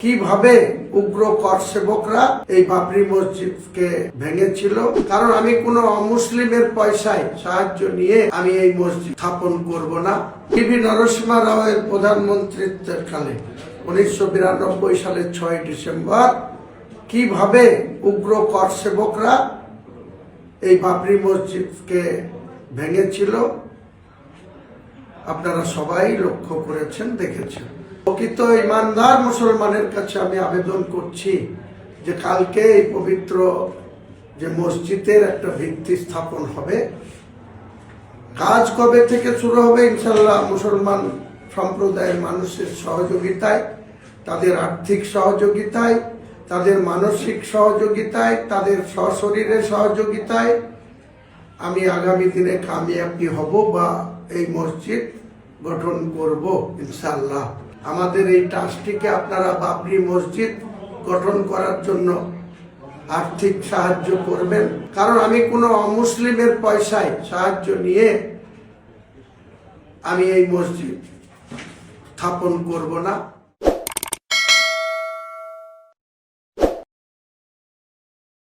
কিভাবে উগ্র কর সেবকরা এই বাবরি মসজিদকে ভেঙেছিল। কারণ আমি কোনো অমুসলিমের পয়সায় সাহায্য নিয়ে আমি এই মসজিদ স্থাপন করব না। পিভি নরসিংহ রাওয়ের প্রধানমন্ত্রীত্বের কালে 1992 সালের 6 ডিসেম্বর কিভাবে উগ্র কর সেবকরা এই বাবরি মসজিদকে ভেঙেছিল আপনারা সবাই লক্ষ্য করেছেন, দেখেছেন। প্রকৃত ইমানদার মুসলমানের কাছে আমি আবেদন করছি যে কালকে এই পবিত্র যে মসজিদের একটা ভিত্তি স্থাপন হবে, কাজ কবে থেকে শুরু হবে ইনশাল্লাহ মুসলমান সম্প্রদায়ের মানুষের সহযোগিতায়, তাদের আর্থিক সহযোগিতায়, তাদের মানসিক সহযোগিতায়, তাদের সশরীরের সহযোগিতায় আমি আগামী দিনে কামিয়াবি হব বা এই মসজিদ গঠন করব ইনশাআল্লাহ। আমাদের এই ট্রাস্টিকে আপনারা বাবরি মসজিদ গঠন করার জন্য আর্থিক সাহায্য করবেন। কারণ আমি কোনো অমুসলিমের পয়সায় সাহায্য নিয়ে আমি এই মসজিদ স্থাপন করব না।